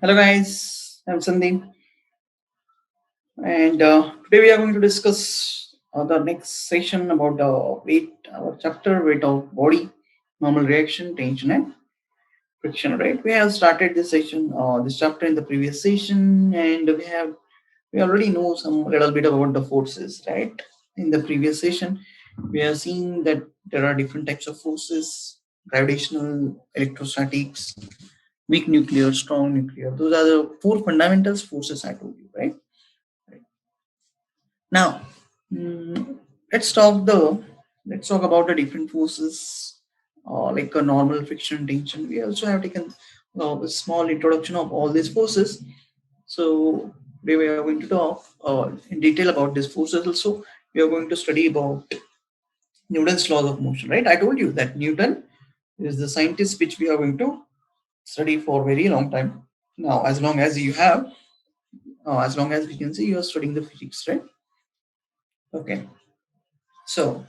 Hello guys, I'm Sandip, and today we are going to discuss the next session about the weight, our chapter weight of body, normal reaction, tension, and friction. Right? We have started this session, this chapter in the previous session, and we already know some little bit about the forces. Right? In the previous session, we have seen that there are different types of forces: gravitational, electrostatics, weak nuclear, strong nuclear. Those are the four fundamental forces I told you, right? Now, mm, let's talk the let's talk about the different forces, like a normal, friction, tension. We also have taken a small introduction of all these forces. So today we are going to talk in detail about these forces. Also, we are going to study about Newton's laws of motion. Right? I told you that Newton is the scientist which we are going to study for a very long time. Now, as long as we can see, you are studying the physics, right? Okay. So,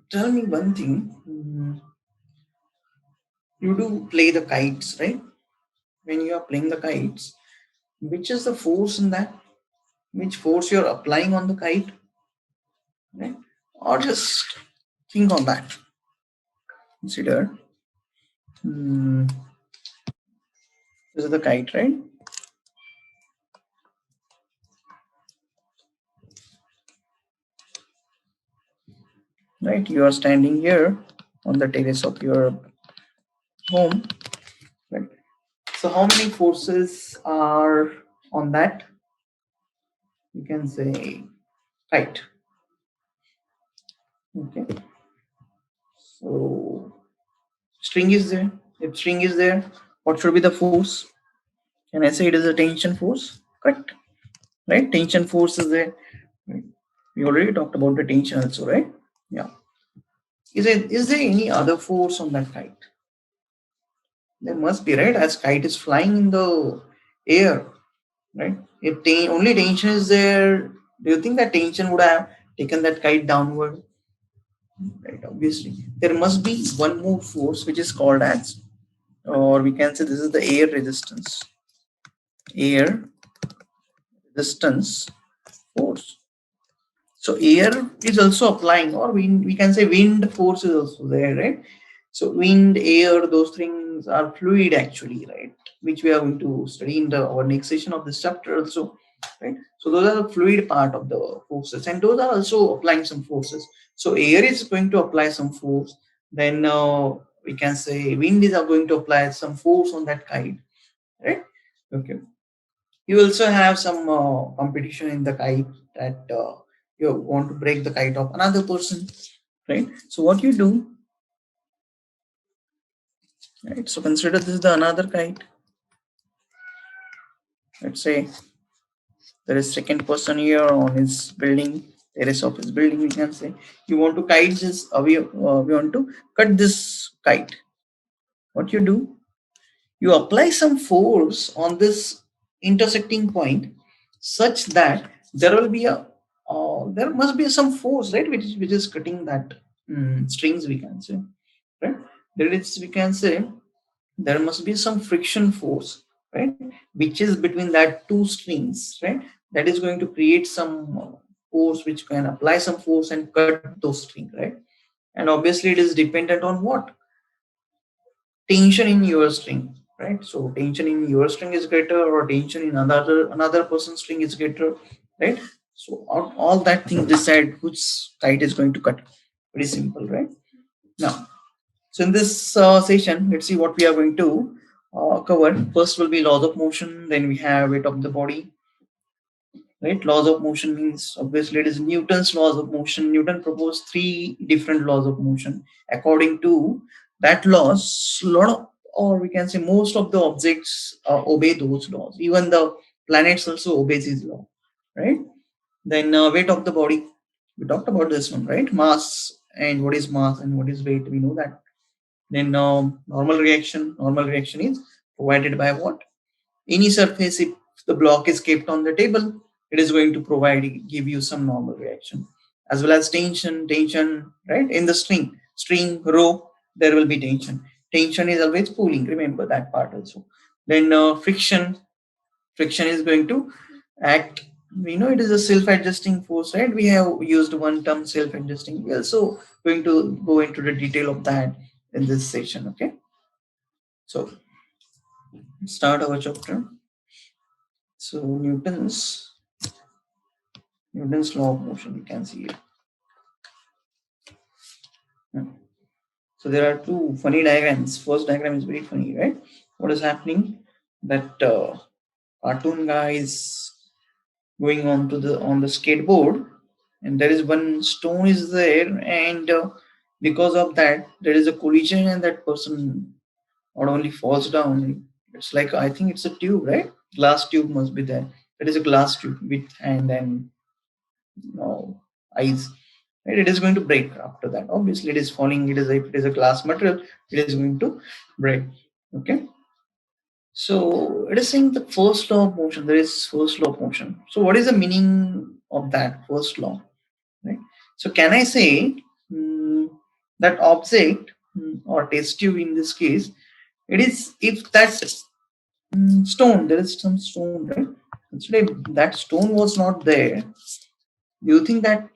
tell me one thing. You do play the kites, right? When you are playing the kites, which is the force in that? Which force you're applying on the kite, right? Or just think on that. Consider this is the kite, right? Right. You are standing here on the terrace of your home, right? So, how many forces are on that? You can say kite. Okay. So string is there. If string is there, what should be the force? Can I say it is a tension force? Correct. Right? Tension force is there. Right. We already talked about the tension also, right? Yeah. Is there any other force on that kite? There must be, right? As kite is flying in the air, right? If only tension is there, do you think that tension would have taken that kite downward? Right, obviously. There must be one more force which is called as, or we can say this is the air resistance. Air resistance force. So air is also applying, or we can say wind force is also there, right? So wind, air, those things are fluid actually, right? Which we are going to study in our next session of this chapter also, right? So those are the fluid part of the forces, and those are also applying some forces. So air is going to apply some force. Then we can say wind is going to apply some force on that kite, right? Okay. You also have some competition in the kite that you want to break the kite of another person, right? So what you do, right? So consider this is the another kite. Let's say there is second person here on his building, terrace of his building. We can say you want to kite this. We want to cut this kite. What you do? You apply some force on this intersecting point, such that there will be a there must be some force, right, which is cutting that strings, we can say, right? There is, we can say, there must be some friction force, right, which is between that two strings, right? That is going to create some force which can apply some force and cut those strings, right? And obviously it is dependent on what? Tension in your string, right? So tension in your string is greater, or tension in another person's string is greater, right? So all that thing decide which kite is going to cut. Pretty simple, right? Now, so in this session, let's see what we are going to cover. First will be laws of motion, then we have weight of the body, right? Laws of motion means obviously it is Newton's laws of motion. Newton proposed three different laws of motion. According to that laws, lot of, or we can say most of the objects obey those laws. Even the planets also obeys his law, right? Then weight of the body, we talked about this one, right? Mass, and what is mass and what is weight, we know that. Then normal reaction is provided by what? Any surface, if the block is kept on the table, it is going to give you some normal reaction. As well as tension, right? In the string row, there will be tension. tension is always pulling. Remember that part also. Then friction is going to act. We know it is a self-adjusting force, right? We have used one term, self-adjusting. We also going to go into the detail of that in this session. Okay, so start our chapter. So Newton's law of motion, you can see it. So there are two funny diagrams. First diagram is very funny, right? What is happening? That cartoon guy is going on the skateboard, and there is one stone is there, and because of that there is a collision, and that person not only falls down. It's like, I think it's a tube, right? Glass tube must be there. It is a glass tube with hand and eyes, right? It is going to break after that. Obviously it is falling. It is a glass material, it is going to break. Okay, so it is saying the first law of motion. There is first law of motion. So what is the meaning of that first law, right? So can I say that object or test tube in this case, it is, if that stone, there is some stone, right? Actually, that stone was not there. Do you think that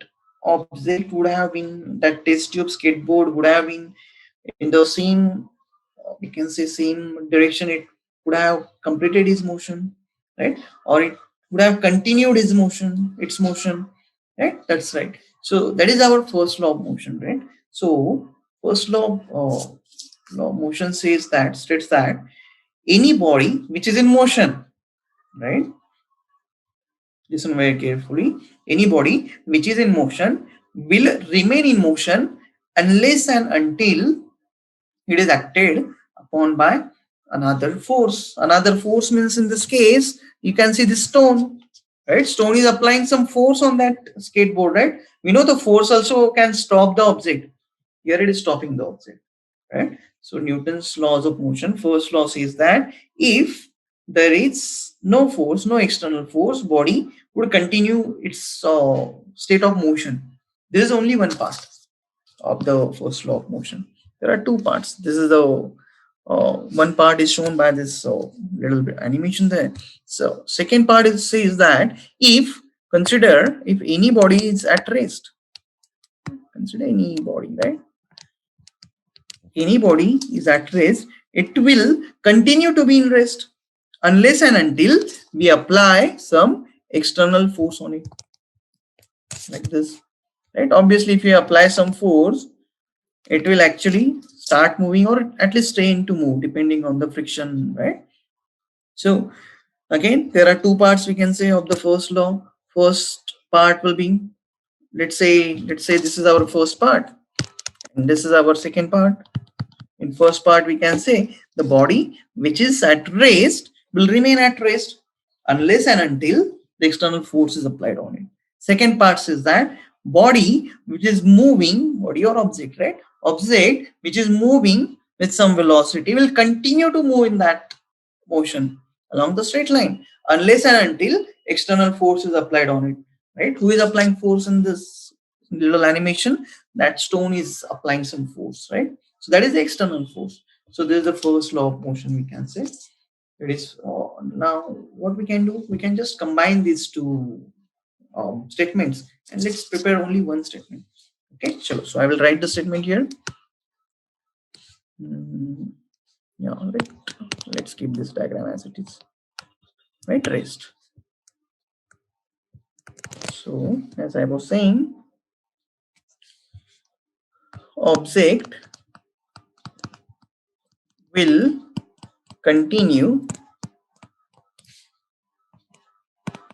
object would have been, that test tube skateboard would have been in the same, we can say same direction? It would have completed its motion, right? Or it would have continued its motion, right? That's right. So that is our first law of motion, right? So first law of motion states that any body which is in motion, right? Listen very carefully. Any body which is in motion will remain in motion unless and until it is acted upon by another force. Another force means, in this case, you can see the stone, right? Stone is applying some force on that skateboard, right? We know the force also can stop the object. Here it is stopping the object, right? So Newton's laws of motion, first law says that if there is no force, no external force, body would continue its state of motion. There is only one part of the first law of motion. There are two parts. This is the one part is shown by this little bit animation there. So second part says that if any body is at rest, consider any body, right? Any body is at rest, it will continue to be in rest unless and until we apply some external force on it, like this, right? Obviously, if you apply some force, it will actually start moving, or at least train to move, depending on the friction, right? So again, there are two parts we can say of the first law. First part will be, let's say this is our first part, and this is our second part. In first part, we can say the body which is at rest will remain at rest unless and until the external force is applied on it. Second part says that body which is moving, body or object, right? Object which is moving with some velocity will continue to move in that motion along the straight line unless and until external force is applied on it, right? Who is applying force in this little animation? That stone is applying some force, right? So that is the external force. So this is the first law of motion, we can say. It is now what we can do, we can just combine these two statements, and let's prepare only one statement. Okay, so I will write the statement here. Yeah, let's keep this diagram as it is, right? Rest. So as I was saying, object will continue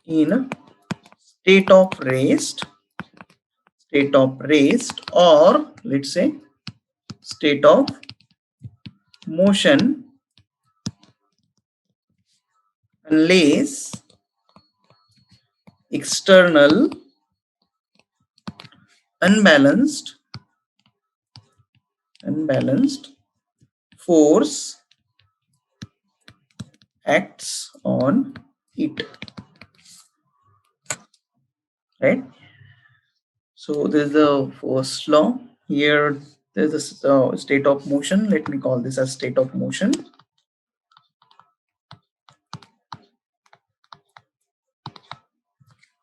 in state of rest, or let's say state of motion unless external unbalanced force acts on it, right? So this is the first law. Here There's a state of motion. Let me call this as state of motion.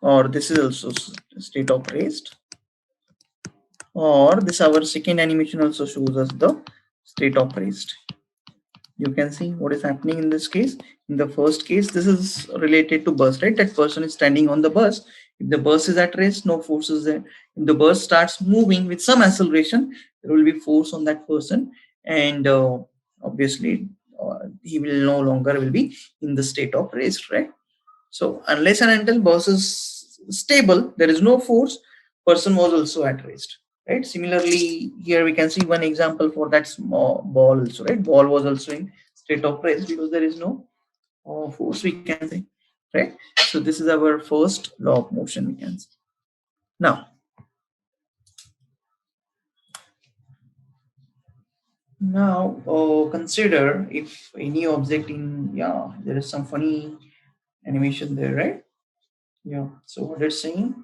Or this is also state of rest. Or this our second animation also shows us the state of rest. You can see what is happening in this case. In the first case, this is related to bus, right? That person is standing on the bus. If the bus is at rest, no force is there. If the bus starts moving with some acceleration, there will be force on that person, and obviously he will no longer will be in the state of rest, right? So unless and until bus is stable, there is no force, person was also at rest, right? Similarly, here we can see one example for that small ball also, right? Ball was also in state of rest because there is no force, we can say, right? So this is our first law of motion, we can say. Now consider if any object in, yeah, there is some funny animation there, right? Yeah, so what it's saying,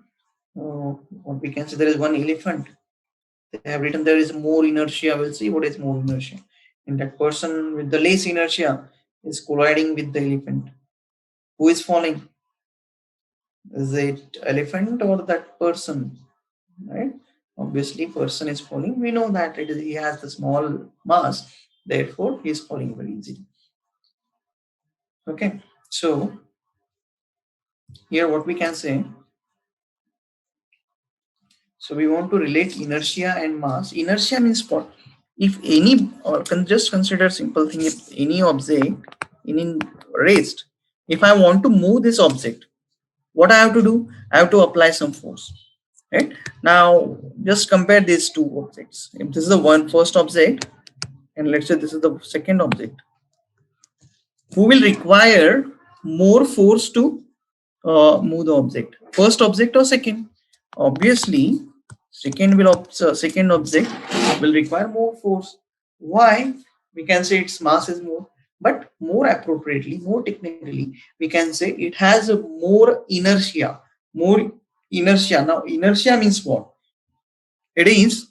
what we can say, there is one elephant. They have written there is more inertia. We'll see what is more inertia. And that person with the less inertia is colliding with the elephant. Who is falling? Is it elephant or that person? Right? Obviously, person is falling. We know that he has the small mass, therefore he is falling very easily. Okay, so here what we can say. So we want to relate inertia and mass. Inertia means what? If any, or just consider simple thing, if any object in raised, if I want to move this object, what I have to do? I have to apply some force. Right? Now just compare these two objects. If this is the first object, and let's say this is the second object, who will require more force to move the object, first object or second? Obviously second object will require more force. Why? We can say its mass is more, but more appropriately, more technically, we can say it has a more inertia. More inertia. Now inertia means what? it is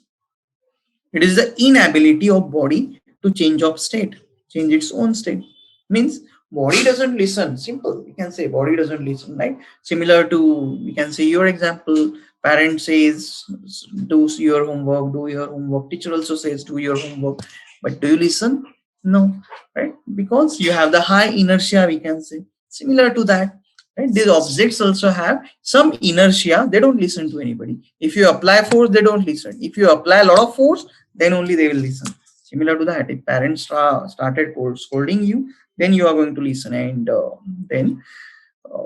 it is the inability of body to change its own state. Means body doesn't listen. Simple. We can say body doesn't listen, right? Similar to, we can say, your example. Parent says, do your homework, do your homework. Teacher also says, do your homework. But do you listen? No, right? Because you have the high inertia, we can say. Similar to that, right? These objects also have some inertia. They don't listen to anybody. If you apply force, they don't listen. If you apply a lot of force, then only they will listen. Similar to that, if parents started scolding you, then you are going to listen, and then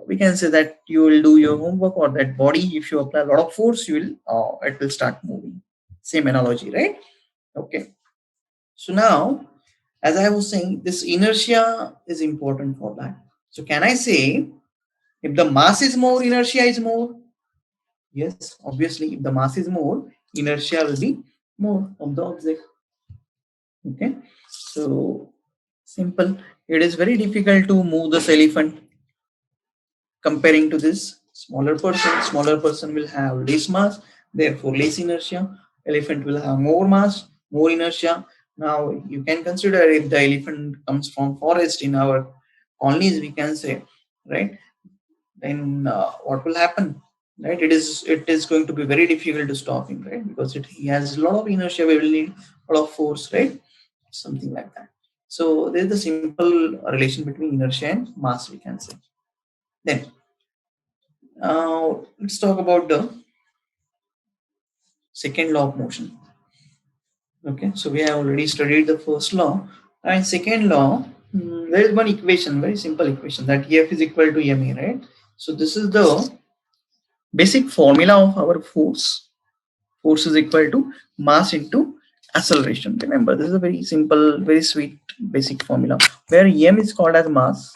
we can say that you will do your homework, or that body, if you apply a lot of force, you will it will start moving. Same analogy, right? Okay. So now, as I was saying, this inertia is important for that. So can I say, if the mass is more, inertia is more? Yes, obviously, if the mass is more, inertia will be more of the object. Okay, so simple. It is very difficult to move this elephant. Comparing to this smaller person will have less mass, therefore less inertia. Elephant will have more mass, more inertia. Now you can consider, if the elephant comes from forest in our colonies, we can say, right? Then what will happen? Right? It is going to be very difficult to stop him, right? Because he has a lot of inertia. We will need a lot of force, right? Something like that. So there is a simple relation between inertia and mass, we can say. Then let's talk about the second law of motion. Okay, so we have already studied the first law. And second law, there is one equation, very simple equation, that EF is equal to MA, right? So this is the basic formula of our force. Force is equal to mass into acceleration. Remember, this is a very simple, very sweet basic formula, where M is called as mass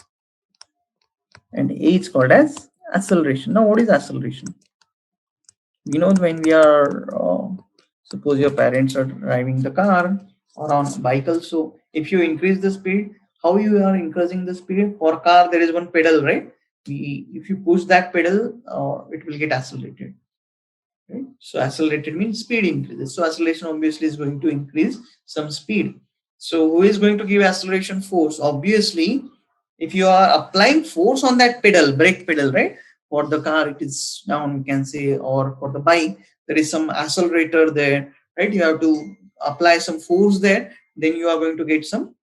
and A is called as acceleration. Now, what is acceleration? You know, when we are suppose your parents are driving the car or on bike also, if you increase the speed, how you are increasing the speed? For car, there is one pedal, right? If you push that pedal, it will get accelerated. right? So accelerated means speed increases. So acceleration obviously is going to increase some speed. So who is going to give acceleration force? Obviously, if you are applying force on that pedal, brake pedal, right? For the car, it is down, we can say, or for the bike, there is some accelerator there, right? You have to apply some force there, then you are going to get some,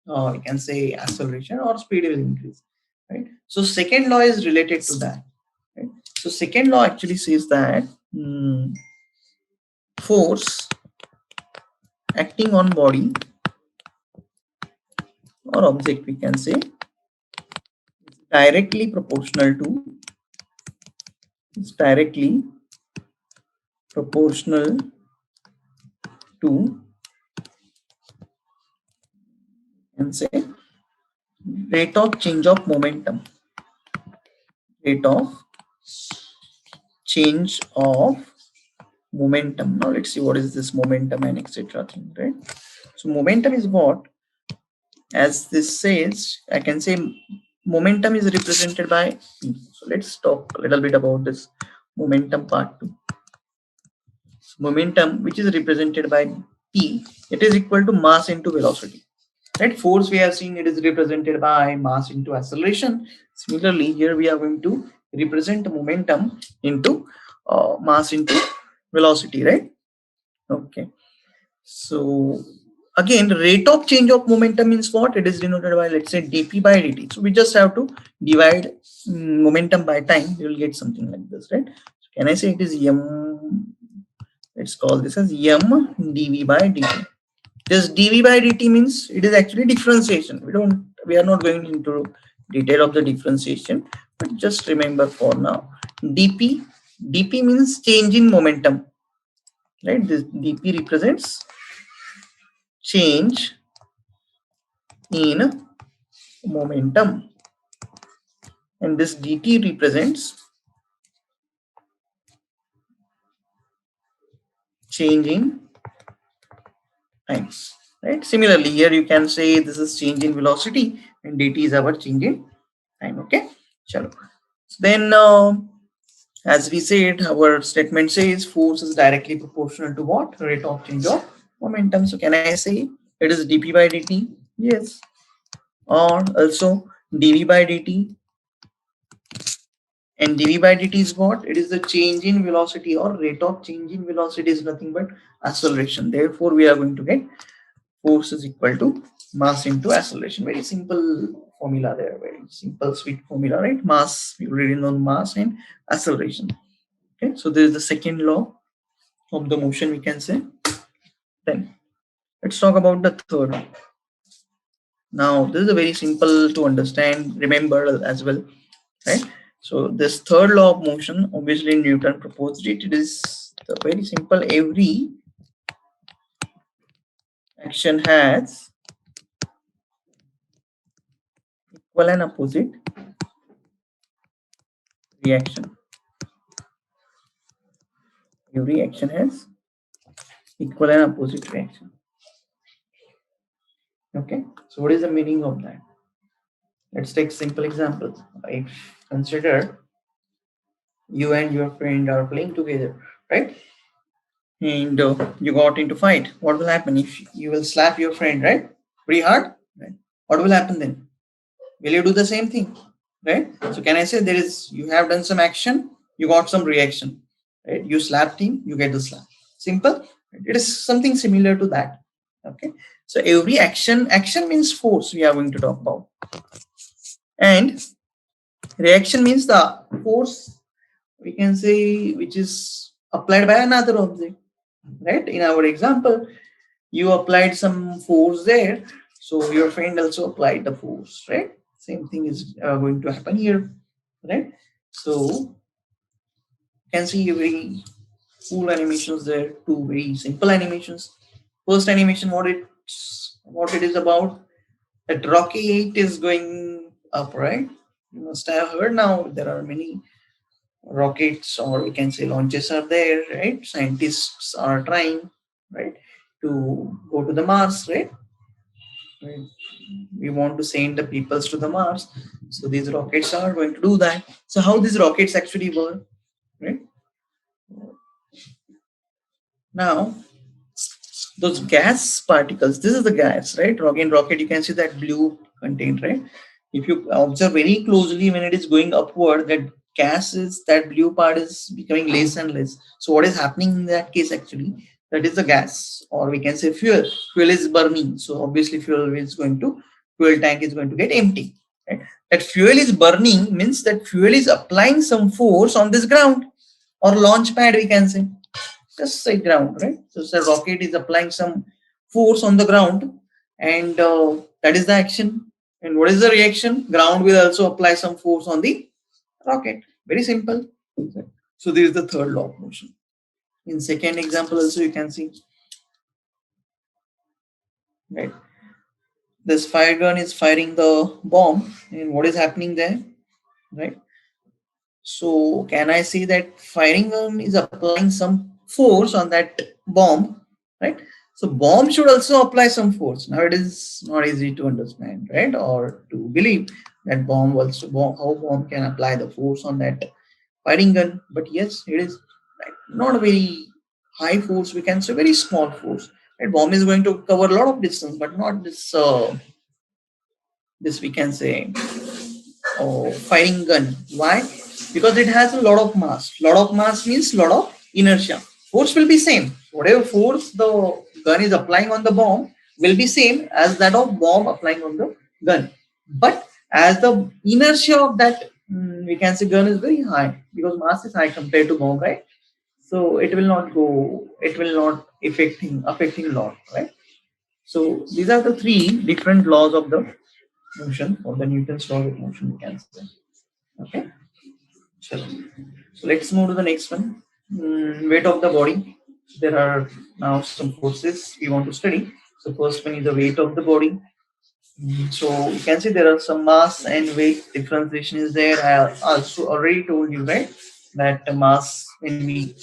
you can say, acceleration or speed will increase, right? So second law is related to that, right? So second law actually says that force acting on body or object, we can say, directly proportional to, is directly proportional to, and say, rate of change of momentum, rate of change of momentum. Now let's see what is this momentum and etc thing, right? So momentum is what, as this says, I can say momentum is represented by P. So let's talk a little bit about this momentum part too. Momentum, which is represented by P, it is equal to mass into velocity, right? Force, we have seen, it is represented by mass into acceleration. Similarly, here we are going to represent momentum into mass into velocity, right? Okay. So again, rate of change of momentum means what? It is denoted by, let's say, dp by dt. So we just have to divide momentum by time. You will get something like this, right? So can I say it is m? Let's call this as m dv by dt. This dv by dt means it is actually differentiation. We are not going into detail of the differentiation, but just remember for now, dp means change in momentum, right? This dp represents change in momentum, and this dt represents change in time, right? Similarly, here you can say this is change in velocity and dt is our change in time. Okay, chalo. So then as we said, our statement says force is directly proportional to what? Rate of change of momentum. So can I say it is dp by dt? Yes. Or also dv by dt. And dv by dt is what? It is the change in velocity, or rate of change in velocity is nothing but acceleration. Therefore, we are going to get force is equal to mass into acceleration. Very simple formula there. Very simple, sweet formula, right? Mass, we already know mass and acceleration. Okay, so there is the second law of the motion, we can say. Then let's talk about the third. Now, this is a very simple to understand, remember as well, right? So this third law of motion, obviously Newton proposed it. It is very simple. Every action has equal and opposite reaction. Every action has equal and opposite reaction. Okay, so what is the meaning of that? Let's take simple example. If consider you and your friend are playing together, right? And you got into fight. What will happen if you will slap your friend, right? Pretty hard, right? What will happen then? Will you do the same thing, right? So can I say there is, you have done some action, you got some reaction, right? You slapped him, you get the slap. Simple. It is something similar to that. Okay. So every action means force we are going to talk about, and reaction means the force, we can say, which is applied by another object, right? In our example, you applied some force there, so your friend also applied the force, right? Same thing is going to happen here, right? So you can see very cool animations there, two very simple animations. First animation, what it is about, that rocket is going up, right? You must have heard now there are many rockets, or we can say launches are there, right? Scientists are trying, right, to go to the Mars, right? Right. We want to send the peoples to the Mars, so these rockets are going to do that. So how these rockets actually work, right? Now, those gas particles, this is the gas, right? Rocket, you can see that blue content, right? If you observe very closely, when it is going upward, that gas is, that blue part is becoming less and less. So what is happening in that case actually? That is the gas, or we can say fuel. Fuel is burning. So obviously fuel tank is going to get empty. Right? That fuel is burning means that fuel is applying some force on this ground or launch pad, we can say. Just say ground, right? So the rocket is applying some force on the ground, and that is the action. And what is the reaction? Ground will also apply some force on the rocket. Very simple. So this is the third law of motion. In second example also you can see, right? This fire gun is firing the bomb, and what is happening there, right? So can I say that firing gun is applying some force on that bomb, right? So bomb should also apply some force. Now it is not easy to understand, right? Or to believe that how bomb can apply the force on that firing gun. But yes, it is, right? Not a very high force. We can say very small force. Right? Bomb is going to cover a lot of distance, but not this. This we can say firing gun. Why? Because it has a lot of mass. Lot of mass means lot of inertia. Force will be same. Whatever force the gun is applying on the bomb will be same as that of bomb applying on the gun. But as the inertia of that we can say gun is very high, because mass is high compared to bomb, right? So it will not go. It will not affecting a lot, right? So these are the three different laws of the motion, or the Newton's law of motion, we can say. Okay. Sure. So let's move to the next one. Weight of the body. There are now some forces we want to study. So first one is the weight of the body. So you can see there are some mass and weight differentiation is there. I also already told you, right, that the mass, when we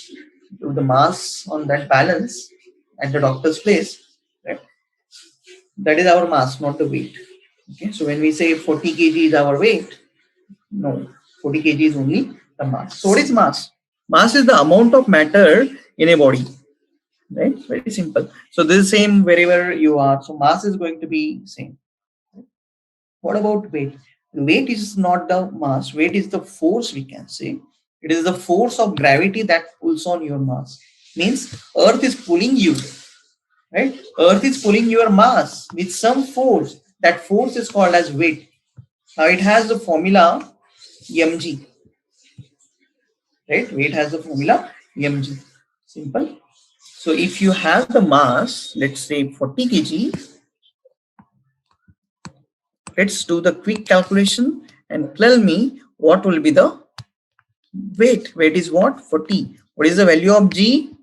do the mass on that balance at the doctor's place, right, that is our mass, not the weight. Okay. So when we say 40 kg is our weight, no, 40 kg is only the mass. So what is mass? Mass is the amount of matter in a body, right? Very simple. So this is same wherever you are. So mass is going to be same. What about weight? Weight is not the mass. Weight is the force, we can say. It is the force of gravity that pulls on your mass. Means Earth is pulling you, right? Earth is pulling your mass with some force. That force is called as weight. Now it has the formula mg, right? Weight has the formula mg. Simple. So if you have the mass, let's say 40 kg, let's do the quick calculation and tell me what will be the weight. Weight is what? 40. What is the value of g?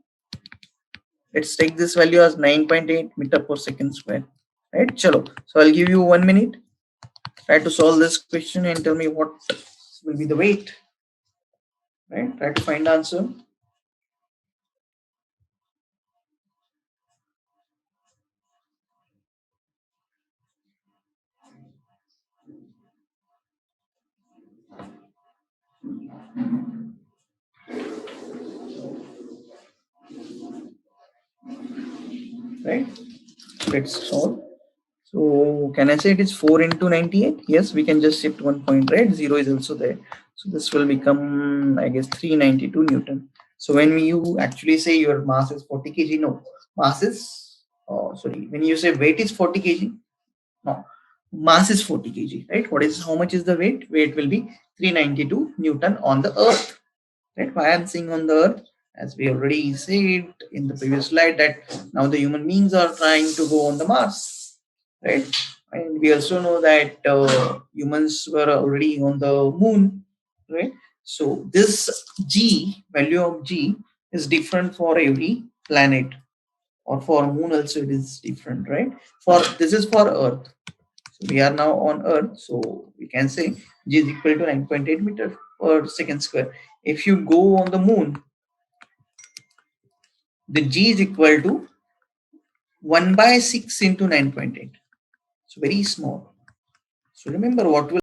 Let's take this value as 9.8 meter per second square. Right? Chalo. So I'll give you 1 minute. Try to solve this question and tell me what will be the weight. Right? Try to find the answer. Right? Let's solve. So can I say it is 4 into 98? Yes, we can just shift 1 point, right? 0 is also there. So this will become, I guess, 392 Newton. So when you actually say your mass is 40 kg, no. Mass is, sorry, when you say weight is 40 kg, no. Mass is 40 kg, right? How much is the weight? Weight will be 392 Newton on the earth. Right? Why I'm saying on the earth? As we already said in the previous slide, that now the human beings are trying to go on the Mars, right? And we also know that humans were already on the moon, right? So this g, value of g, is different for every planet, or for moon also it is different, right? For this is for earth. So we are now on earth, so we can say g is equal to 9.8 meter per second square. If you go on the moon, the g is equal to 1 by 6 into 9.8. So very small. So remember what will